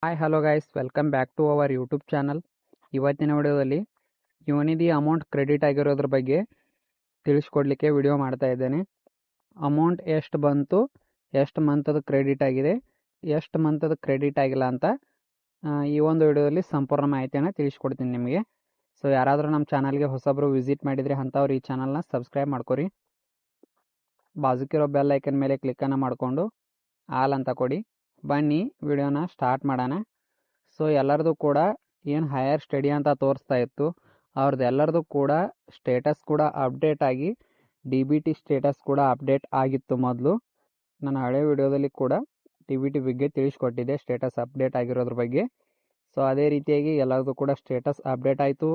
Hi hello guys, welcome back to our YouTube channel. ಇವತ್ತಿನ ವಿಡಿಯೋದಲ್ಲಿ Yuvanidhi amount credit ಆಗಿರೋದ್ರ ಬಗ್ಗೆ ತಿಳಿಸ್ಕೊಡ್ಲಿಕ್ಕೆ video ಮಾಡ್ತಾ ಇದ್ದೇನೆ. ಅಮೌಂಟ್ ಎಷ್ಟು ಬಂತು, ಎಷ್ಟು ಮಂತದ ಕ್ರೆಡಿಟ್ ಆಗಿದೆ, ಎಷ್ಟು ಮಂತದ ಕ್ರೆಡಿಟ್ ಆಗಿಲ್ಲ ಅಂತ ಈ ಒಂದು ವಿಡಿಯೋದಲ್ಲಿ ಸಂಪೂರ್ಣ ಮಾಹಿತಿಯನ್ನು ತಿಳಿಸ್ಕೊಡ್ತೀನಿ ನಿಮಗೆ. ಸೊ ಯಾರಾದರೂ ನಮ್ಮ ಚಾನಲ್ಗೆ ಹೊಸಬ್ರು ವಿಸಿಟ್ ಮಾಡಿದರೆ ಅಂಥವ್ರು ಈ ಚಾನಲ್ನ ಸಬ್ಸ್ಕ್ರೈಬ್ ಮಾಡ್ಕೊರಿ. ಬಾಜುಕಿರೋ ಬೆಲ್ ಐಕನ್ ಮೇಲೆ ಕ್ಲಿಕ್ಕನ್ನು ಮಾಡಿಕೊಂಡು ಆಲ್ ಅಂತ ಕೊಡಿ. ಬನ್ನಿ ವಿಡಿಯೋನ ಸ್ಟಾರ್ಟ್ ಮಾಡೋಣ. ಸೊ ಎಲ್ಲರದು ಕೂಡ ಏನು ಹೈಯರ್ ಸ್ಟಡಿ ಅಂತ ತೋರಿಸ್ತಾ ಇತ್ತು ಅವ್ರದ್ದು ಎಲ್ಲರದು ಕೂಡ ಸ್ಟೇಟಸ್ ಕೂಡ ಅಪ್ಡೇಟ್ ಆಗಿ DBT ಸ್ಟೇಟಸ್ ಕೂಡ ಅಪ್ಡೇಟ್ ಆಗಿತ್ತು. ಮೊದಲು ನನ್ನ ಹಳೆ ವಿಡಿಯೋದಲ್ಲಿ ಕೂಡ DBT ಬಗ್ಗೆ ತಿಳಿಸ್ಕೊಟ್ಟಿದ್ದೆ ಸ್ಟೇಟಸ್ ಅಪ್ಡೇಟ್ ಆಗಿರೋದ್ರ ಬಗ್ಗೆ. ಸೊ ಅದೇ ರೀತಿಯಾಗಿ ಎಲ್ಲರದು ಕೂಡ ಸ್ಟೇಟಸ್ ಅಪ್ಡೇಟ್ ಆಯಿತು,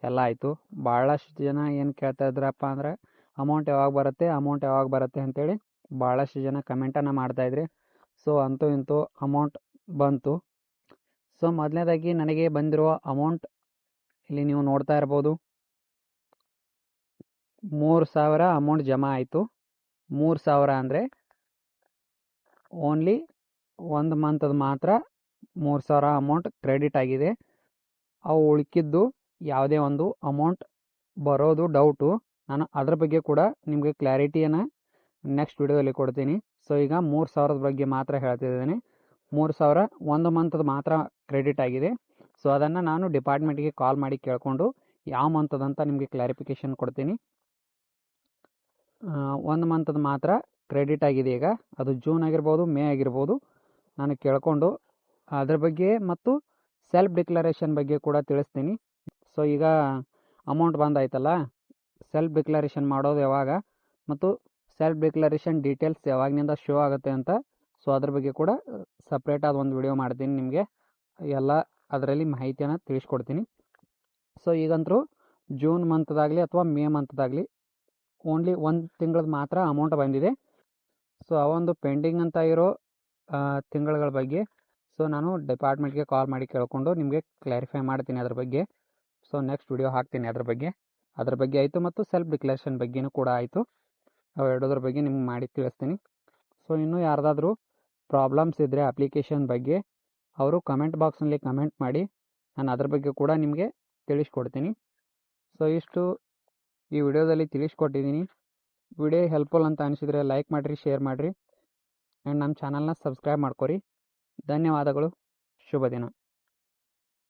ಎಲ್ಲ ಆಯಿತು. ಭಾಳಷ್ಟು ಜನ ಏನು ಕೇಳ್ತಾ ಇದ್ರಪ್ಪ ಅಂದರೆ ಅಮೌಂಟ್ ಯಾವಾಗ ಬರುತ್ತೆ ಅಂತೇಳಿ ಭಾಳಷ್ಟು ಜನ ಕಮೆಂಟನ್ನು ಮಾಡ್ತಾಯಿದ್ರಿ. ಸೊ ಅಂತೂ ಇಂತೂ ಅಮೌಂಟ್ ಬಂತು. ಸೊ ಮೊದಲನೇದಾಗಿ ನನಗೆ ಬಂದಿರುವ ಅಮೌಂಟ್ ಇಲ್ಲಿ ನೀವು ನೋಡ್ತಾ ಇರ್ಬೋದು, 3,000 ಅಮೌಂಟ್ ಜಮಾ ಆಯಿತು. 3,000 ಅಂದರೆ ಓನ್ಲಿ ಒಂದು ಮಂತದ ಮಾತ್ರ 3,000 ಅಮೌಂಟ್ ಕ್ರೆಡಿಟ್ ಆಗಿದೆ. ಅವು ಉಳ್ಕಿದ್ದು ಯಾವುದೇ ಒಂದು ಅಮೌಂಟ್ ಬರೋದು ಡೌಟು. ನಾನು ಅದ್ರ ಬಗ್ಗೆ ಕೂಡ ನಿಮಗೆ ಕ್ಲಾರಿಟಿಯನ್ನು ನೆಕ್ಸ್ಟ್ ವಿಡಿಯೋದಲ್ಲಿ ಕೊಡ್ತೀನಿ. ಸೊ ಈಗ 3,000ದ ಬಗ್ಗೆ ಮಾತ್ರ ಹೇಳ್ತಿದ್ದೇನೆ. 3,000 ಒಂದು ಮಂತದ ಮಾತ್ರ ಕ್ರೆಡಿಟ್ ಆಗಿದೆ. ಸೊ ಅದನ್ನು ನಾನು ಡಿಪಾರ್ಟ್ಮೆಂಟ್ಗೆ ಕಾಲ್ ಮಾಡಿ ಕೇಳಿಕೊಂಡು ಯಾವ ಮಂತದಂತ ನಿಮಗೆ ಕ್ಲಾರಿಫಿಕೇಷನ್ ಕೊಡ್ತೀನಿ. ಒಂದು ಮಂತದ ಮಾತ್ರ ಕ್ರೆಡಿಟ್ ಆಗಿದೆ. ಈಗ ಅದು ಜೂನ್ ಆಗಿರ್ಬೋದು, ಮೇ ಆಗಿರ್ಬೋದು. ನಾನು ಕೇಳಿಕೊಂಡು ಅದ್ರ ಬಗ್ಗೆ ಮತ್ತು ಸೆಲ್ಫ್ ಡಿಕ್ಲರೇಷನ್ ಬಗ್ಗೆ ಕೂಡ ತಿಳಿಸ್ತೀನಿ. ಸೊ ಈಗ ಅಮೌಂಟ್ ಬಂದಾಯ್ತಲ್ಲ, ಸೆಲ್ಫ್ ಡಿಕ್ಲರೇಷನ್ ಮಾಡೋದು ಯಾವಾಗ ಮತ್ತು ಸೆಲ್ಫ್ ಡಿಕ್ಲರೇಷನ್ ಡೀಟೇಲ್ಸ್ ಯಾವಾಗಿನಿಂದ ಶೋ ಆಗುತ್ತೆ ಅಂತ, ಸೊ ಅದ್ರ ಬಗ್ಗೆ ಕೂಡ ಸಪ್ರೇಟಾದ ಒಂದು ವಿಡಿಯೋ ಮಾಡ್ತೀನಿ. ನಿಮಗೆ ಎಲ್ಲ ಅದರಲ್ಲಿ ಮಾಹಿತಿಯನ್ನು ತಿಳಿಸ್ಕೊಡ್ತೀನಿ. ಸೊ ಈಗಂತರೂ ಜೂನ್ ಮಂತ್ದಾಗಲಿ ಅಥವಾ ಮೇ ಮಂತ್ದಾಗಲಿ ಓನ್ಲಿ ಒಂದು ತಿಂಗಳದ್ದು ಮಾತ್ರ ಅಮೌಂಟ್ ಬಂದಿದೆ. ಸೊ ಆ ಒಂದು ಪೆಂಡಿಂಗ್ ಅಂತ ಇರೋ ತಿಂಗಳುಗಳ ಬಗ್ಗೆ ಸೊ ನಾನು ಡಿಪಾರ್ಟ್ಮೆಂಟ್ಗೆ ಕಾಲ್ ಮಾಡಿ ಕೇಳಿಕೊಂಡು ನಿಮಗೆ ಕ್ಲಾರಿಫೈ ಮಾಡ್ತೀನಿ ಅದ್ರ ಬಗ್ಗೆ. ಸೊ ನೆಕ್ಸ್ಟ್ ವಿಡಿಯೋ ಹಾಕ್ತೀನಿ ಅದ್ರ ಬಗ್ಗೆ ಆಯಿತು. ಮತ್ತು ಸೆಲ್ಫ್ ಡಿಕ್ಲರೇಷನ್ ಬಗ್ಗೆನೂ ಕೂಡ ಆಯಿತು. ಅವು ಎರಡೋದ್ರ ಬಗ್ಗೆ ನಿಮ್ಗೆ ಮಾಡಿ ತಿಳಿಸ್ತೀನಿ. ಸೊ ಇನ್ನೂ ಯಾರ್ದಾದ್ರೂ ಪ್ರಾಬ್ಲಮ್ಸ್ ಇದ್ದರೆ ಅಪ್ಲಿಕೇಶನ್ ಬಗ್ಗೆ ಅವರು ಕಮೆಂಟ್ ಬಾಕ್ಸ್ನಲ್ಲಿ ಕಮೆಂಟ್ ಮಾಡಿ, ನಾನು ಅದ್ರ ಬಗ್ಗೆ ಕೂಡ ನಿಮಗೆ ತಿಳಿಸ್ಕೊಡ್ತೀನಿ. ಸೊ ಇಷ್ಟು ಈ ವಿಡಿಯೋದಲ್ಲಿ ತಿಳಿಸ್ಕೊಟ್ಟಿದ್ದೀನಿ. ವಿಡಿಯೋ ಹೆಲ್ಪ್ಫುಲ್ ಅಂತ ಅನಿಸಿದರೆ ಲೈಕ್ ಮಾಡಿರಿ, ಶೇರ್ ಮಾಡಿರಿ ಆ್ಯಂಡ್ ನಮ್ಮ ಚಾನಲ್ನ ಸಬ್ಸ್ಕ್ರೈಬ್ ಮಾಡ್ಕೊರಿ. ಧನ್ಯವಾದಗಳು. ಶುಭ ದಿನ.